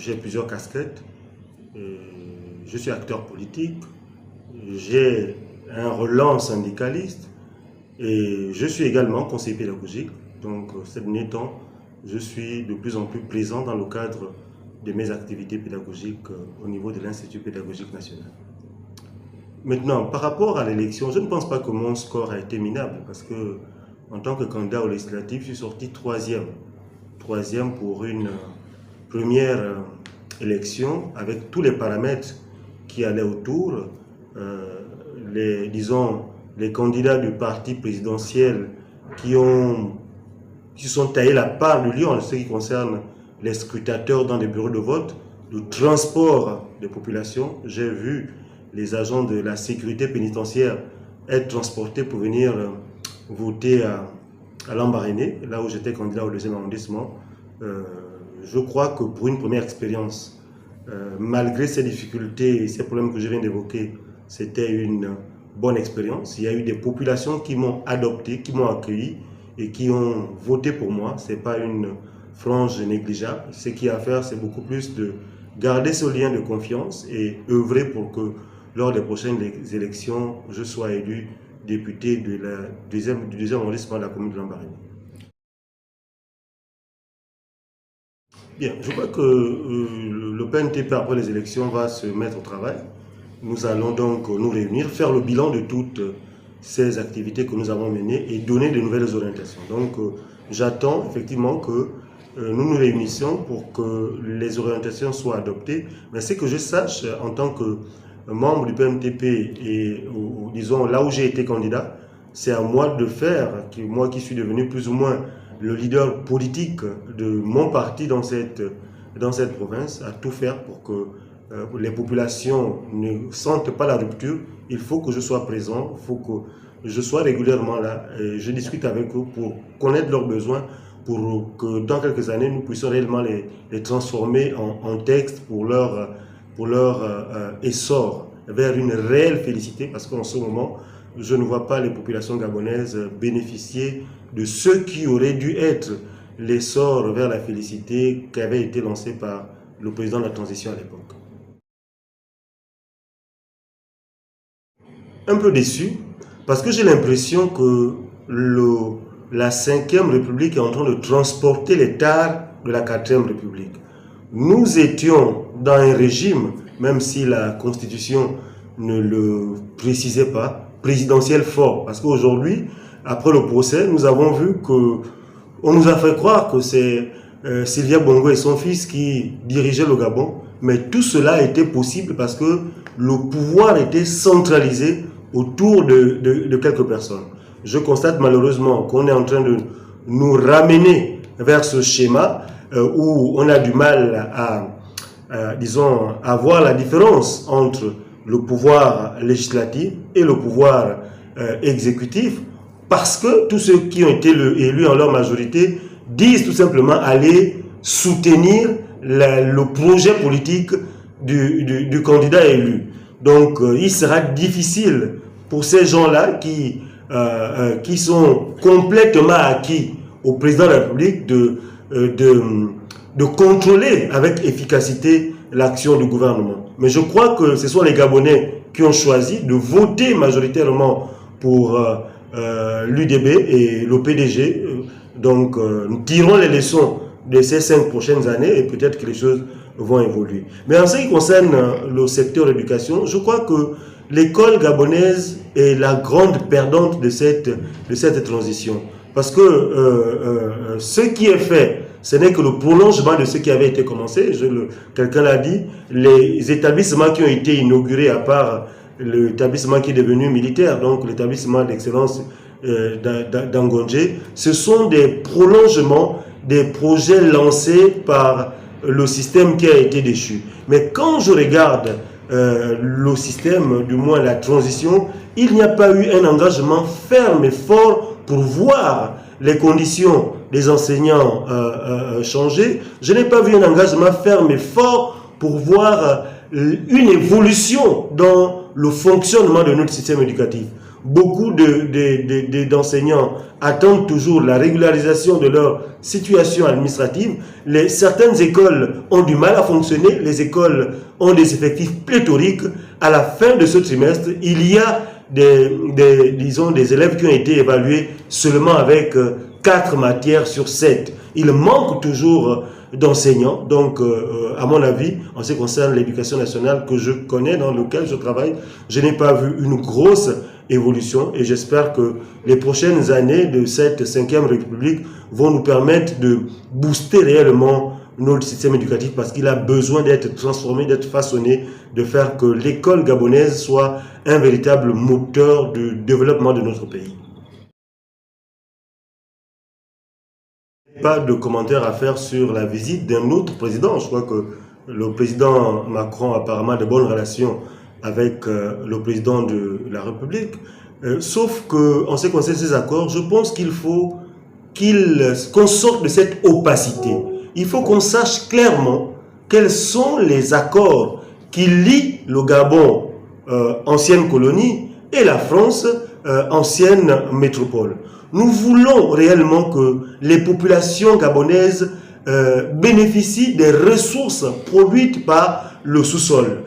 j'ai plusieurs casquettes. Je suis acteur politique, j'ai un relent syndicaliste et je suis également conseiller pédagogique. Donc, ces derniers temps, je suis de plus en plus présent dans le cadre de mes activités pédagogiques au niveau de l'Institut pédagogique national. Maintenant, par rapport à l'élection, je ne pense pas que mon score a été minable parce que, en tant que candidat au législatif, je suis sorti troisième. Troisième pour une première élection avec tous les paramètres qui allaient autour. Les candidats du parti présidentiel qui sont taillés la part du lion en ce qui concerne les scrutateurs dans les bureaux de vote, le transport des populations. J'ai vu les agents de la sécurité pénitentiaire être transportés pour venir voter à Lambaréné, là où j'étais candidat au deuxième arrondissement. Je crois que pour une première expérience, malgré ces difficultés et ces problèmes que je viens d'évoquer, c'était une bonne expérience. Il y a eu des populations qui m'ont adopté, qui m'ont accueilli et qui ont voté pour moi. Ce n'est pas une frange négligeable. Ce qu'il y a à faire, c'est beaucoup plus de garder ce lien de confiance et œuvrer pour que lors des prochaines élections, je sois élu député du deuxième arrondissement de la commune de Lambaréné. Bien, je crois que le PNTP, après les élections, va se mettre au travail. Nous allons donc nous réunir, faire le bilan de toutes ces activités que nous avons menées et donner de nouvelles orientations. Donc, j'attends effectivement que nous nous réunissions pour que les orientations soient adoptées. Mais c'est que je sache, en tant que membre du PNTP et disons là où j'ai été candidat, c'est à moi de faire, moi qui suis devenu plus ou moins le leader politique de mon parti dans cette province, à tout faire pour que les populations ne sentent pas la rupture. Il faut que je sois présent, il faut que je sois régulièrement là. Et je discute avec eux pour connaître leurs besoins, pour que dans quelques années, nous puissions réellement les transformer en texte pour leur essor vers une réelle félicité, parce qu'en ce moment, je ne vois pas les populations gabonaises bénéficier de ce qui aurait dû être l'essor vers la félicité qui avait été lancé par le président de la transition à l'époque. Un peu déçu, parce que j'ai l'impression que la 5e République est en train de transporter les tares de la 4e République. Nous étions dans un régime, même si la Constitution ne le précisait pas, présidentiel fort. Parce qu'aujourd'hui, après le procès, nous avons vu qu'on nous a fait croire que c'est Sylvia Bongo et son fils qui dirigeaient le Gabon. Mais tout cela a été possible parce que le pouvoir était centralisé autour de quelques personnes. Je constate malheureusement qu'on est en train de nous ramener vers ce schéma où on a du mal disons, à voir la différence entre le pouvoir législatif et le pouvoir exécutif, parce que tous ceux qui ont été élus en leur majorité disent tout simplement aller soutenir le projet politique du candidat élu. Donc, il sera difficile pour ces gens-là qui sont complètement acquis au président de la République de contrôler avec efficacité l'action du gouvernement. Mais je crois que ce sont les Gabonais qui ont choisi de voter majoritairement pour l'UDB et le PDG. Donc, nous tirons les leçons de ces 5 prochaines années et peut-être que les choses vont évoluer. Mais en ce qui concerne le secteur de l'éducation, je crois que l'école gabonaise est la grande perdante de cette transition. Parce que ce qui est fait, ce n'est que le prolongement de ce qui avait été commencé. Quelqu'un l'a dit, les établissements qui ont été inaugurés, à part l'établissement qui est devenu militaire, donc l'établissement d'excellence d'Angondje, ce sont des prolongements des projets lancés par le système qui a été déchu. Mais quand je regarde le système, du moins la transition, il n'y a pas eu un engagement ferme et fort pour voir les conditions des enseignants changer. Je n'ai pas vu un engagement ferme et fort pour voir une évolution dans le fonctionnement de notre système éducatif. beaucoup d'enseignants attendent toujours la régularisation de leur situation administrative. Certaines écoles ont du mal à fonctionner, les écoles ont des effectifs pléthoriques. À la fin de ce trimestre, il y a des élèves qui ont été évalués seulement avec 4 matières sur 7. Il manque toujours d'enseignants. Donc, à mon avis, en ce qui concerne l'éducation nationale que je connais, dans lequel je travaille, je n'ai pas vu une grosse évolution et j'espère que les prochaines années de cette 5e République vont nous permettre de booster réellement notre système éducatif parce qu'il a besoin d'être transformé, d'être façonné, de faire que l'école gabonaise soit un véritable moteur de développement de notre pays. Pas de commentaires à faire sur la visite d'un autre président. Je crois que le président Macron a apparemment de bonnes relations avec le président de la République. Sauf qu'en ce qui concerne ces accords, je pense qu'il faut qu'on sorte de cette opacité. Il faut qu'on sache clairement quels sont les accords qui lient le Gabon, ancienne colonie, et la France, ancienne métropole. Nous voulons réellement que les populations gabonaises bénéficient des ressources produites par le sous-sol.